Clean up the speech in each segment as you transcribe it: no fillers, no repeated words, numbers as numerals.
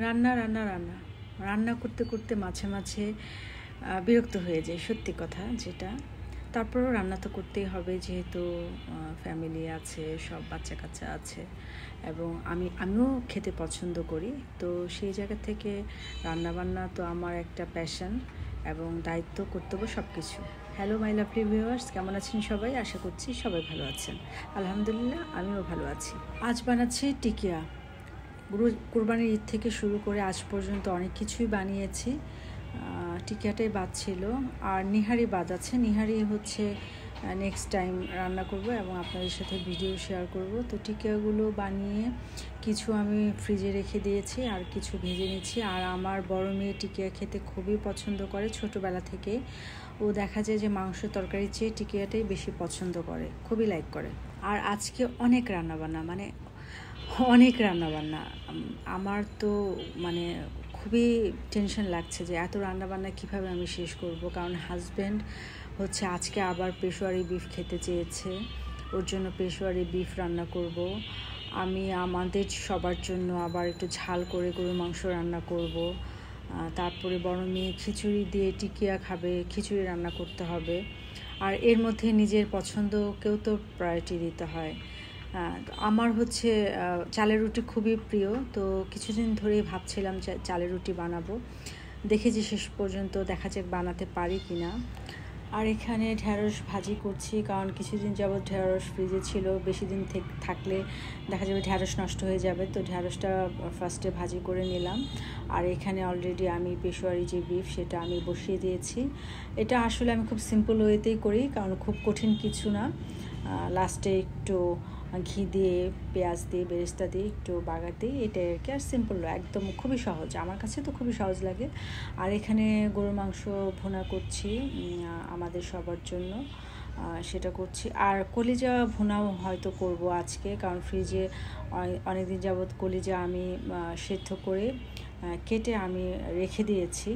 রান্না রান্না রান্না রান্না করতে করতে মাঝে মাঝে বিরক্ত হয়ে যায়, সত্যি কথা যেটা। তারপরেও রান্না তো করতেই হবে, যেহেতু ফ্যামিলি আছে, সব বাচ্চা কাচ্চা আছে, এবং আমিও খেতে পছন্দ করি। তো সেই জায়গা থেকে রান্নাবান্না তো আমার একটা প্যাশন এবং দায়িত্ব, কর্তব্য সব কিছু। হ্যালো মাই লাভলি ভিউয়ার্স, কেমন আছেন সবাই? আশা করছি সবাই ভালো আছেন। আলহামদুলিল্লাহ, আমিও ভালো আছি। আজ বানাচ্ছি টিকিয়া। কুরবানির ঈদ থেকে শুরু করে আজ পর্যন্ত অনেক কিছুই বানিয়েছি। টিকিয়াটাই বাদ ছিল, আর নিহারি বাদ আছে। নিহারি হচ্ছে নেক্সট টাইম রান্না করব এবং আপনাদের সাথে ভিডিও শেয়ার করব। তো টিকিয়াগুলো বানিয়ে কিছু আমি ফ্রিজে রেখে দিয়েছি, আর কিছু ভেজে নিচ্ছি। আর আমার বড় মেয়ে টিকিয়া খেতে খুবই পছন্দ করে ছোটোবেলা থেকে। ও দেখা যায় যে মাংস তরকারির চেয়ে টিকিয়াটাই বেশি পছন্দ করে, খুবই লাইক করে। আর আজকে অনেক রান্নাবান্না, মানে অনেক রান্নাবান্না। আমার তো মানে খুবই টেনশন লাগছে যে এত রান্নাবান্না কীভাবে আমি শেষ করব, কারণ হাজব্যান্ড হচ্ছে আজকে আবার পেশোয়ারি বিফ খেতে চেয়েছে। ওর জন্য পেশোয়ারি বিফ রান্না করব। আমি আমাদের সবার জন্য আবার একটু ঝাল করে গরুর মাংস রান্না করব। তারপরে বড় মেয়ে খিচুড়ি দিয়ে টিকিয়া খাবে, খিচুড়ি রান্না করতে হবে। আর এর মধ্যে নিজের পছন্দকেও তো প্রায়োরিটি দিতে হয়। আমার হচ্ছে চালের রুটি খুবই প্রিয়। তো কিছুদিন ধরেই ভাবছিলাম যে চালের রুটি বানাবো, দেখেছি শেষ পর্যন্ত দেখা যাক বানাতে পারি কি না। আর এখানে ঢেঁড়স ভাজি করছি, কারণ কিছুদিন যাবৎ ঢেঁড়স ফ্রিজে ছিল, বেশি দিন থাকলে দেখা যাবে ঢেঁড়স নষ্ট হয়ে যাবে। তো ঢেঁড়সটা ফার্স্টে ভাজি করে নিলাম। আর এখানে অলরেডি আমি পেশোয়ারি যে বিফ সেটা আমি বসিয়ে দিয়েছি। এটা আসলে আমি খুব সিম্পল ওয়েতেই করি, কারণ খুব কঠিন কিছু না। লাস্টে একটু ঘি দিয়ে, পেঁয়াজ দিয়ে, বেরেস্তা দিয়ে একটু বাগার দিই, এটাই আর কি। আর সিম্পল, একদম খুবই সহজ, আমার কাছে তো খুবই সহজ লাগে। আর এখানে গরুর মাংস ভুনা করছি আমাদের সবার জন্য, সেটা করছি। আর কলিজা ভুনাও হয়তো করব আজকে, কারণ ফ্রিজে অনেকদিন যাবৎ কলিজা আমি সেদ্ধ করে কেটে আমি রেখে দিয়েছি।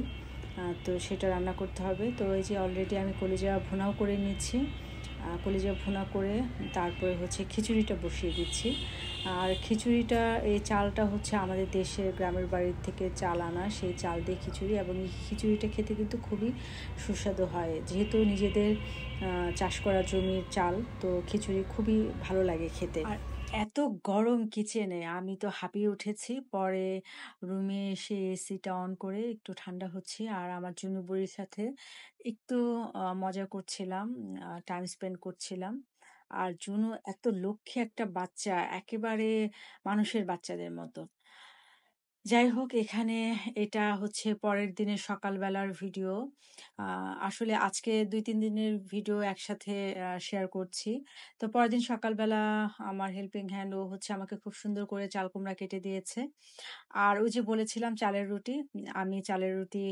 তো সেটা রান্না করতে হবে। তো এই যে অলরেডি আমি কলিজা ভুনাও করে নিচ্ছি। কলিজা ভুনা করে তারপরে হচ্ছে খিচুড়িটা বসিয়ে দিচ্ছি। আর খিচুড়িটা, এই চালটা হচ্ছে আমাদের দেশের গ্রামের বাড়ির থেকে চাল আনা, সেই চাল দিয়ে খিচুড়ি, এবং এই খিচুড়িটা খেতে কিন্তু খুবই সুস্বাদু হয়, যেহেতু নিজেদের চাষ করা জমির চাল। তো খিচুড়ি খুবই ভালো লাগে খেতে। আর এত গরম কিচেনে, আমি তো হাঁপিয়ে উঠেছি। পরে রুমে এসে এসিটা অন করে একটু ঠান্ডা হচ্ছি, আর আমার জন্য বুড়ির সাথে একটু মজা করছিলাম, টাইম স্পেন্ড করছিলাম। আর জুনু এত লক্ষ্মী একটা বাচ্চা, একেবারে মানুষের বাচ্চাদের মতো। যাই হোক, এখানে এটা হচ্ছে পরের দিনের সকালবেলার ভিডিও। আসলে আজকে ২-৩ দিনের ভিডিও একসাথে শেয়ার করছি। তো পরের দিন সকালবেলা আমার হেল্পিং হ্যান্ড ও হচ্ছে আমাকে খুব সুন্দর করে চাল কুমড়া কেটে দিয়েছে। আর ওই যে বলেছিলাম চালের রুটি, আমি চালের রুটি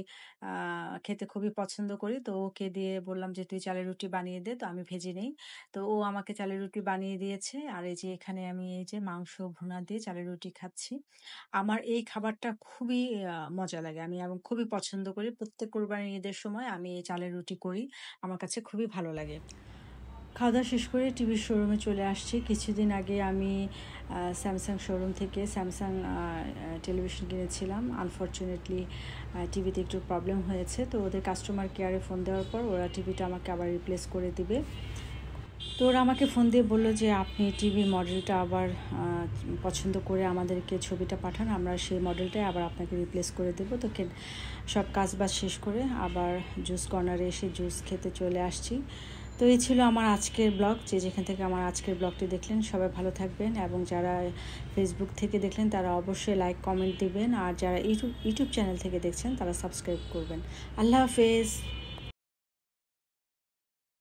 খেতে খুবই পছন্দ করি। তো ওকে দিয়ে বললাম যে, "তুই চালের রুটি বানিয়ে দে, তো আমি ভেজে নেই।" তো ও আমাকে চালের রুটি বানিয়ে দিয়েছে। আর এই যে এখানে আমি এই যে মাংস ভুনা দিয়ে চালের রুটি খাচ্ছি। আমার এই খাবারটা খুবই মজা লাগে, আমি এবং খুবই পছন্দ করি। প্রত্যেক কোরবানির ঈদের সময় আমি এই চালের রুটি করি, আমার কাছে খুবই ভালো লাগে। খাওয়া দাওয়া শেষ করে টিভির শোরুমে চলে আসছি। কিছুদিন আগে আমি স্যামসাং শোরুম থেকে স্যামসাং টেলিভিশন কিনেছিলাম। আনফর্চুনেটলি টিভিতে একটু প্রবলেম হয়েছে, তো ওদের কাস্টমার কেয়ারে ফোন দেওয়ার পর ওরা টিভিটা আমাকে আবার রিপ্লেস করে দিবে। তো ওরা আমাকে ফোন দিয়ে বললো যে, আপনি টিভি মডেলটা আবার পছন্দ করে আমাদেরকে ছবিটা পাঠান, আমরা সেই মডেলটাই আবার আপনাকে রিপ্লেস করে দেবো। তো সব কাজ বাজ শেষ করে আবার জুস কর্নারে এসে জুস খেতে চলে আসছি। তো এই ছিল আমার আজকের ব্লগ। যে যেখান থেকে আমার আজকের ব্লগটি দেখলেন সবাই ভালো থাকবেন, এবং যারা ফেসবুক থেকে দেখলেন তারা অবশ্যই লাইক কমেন্ট দিবেন, আর যারা ইউটিউব চ্যানেল থেকে দেখছেন তারা সাবস্ক্রাইব করবেন। আল্লাহ হাফেজ।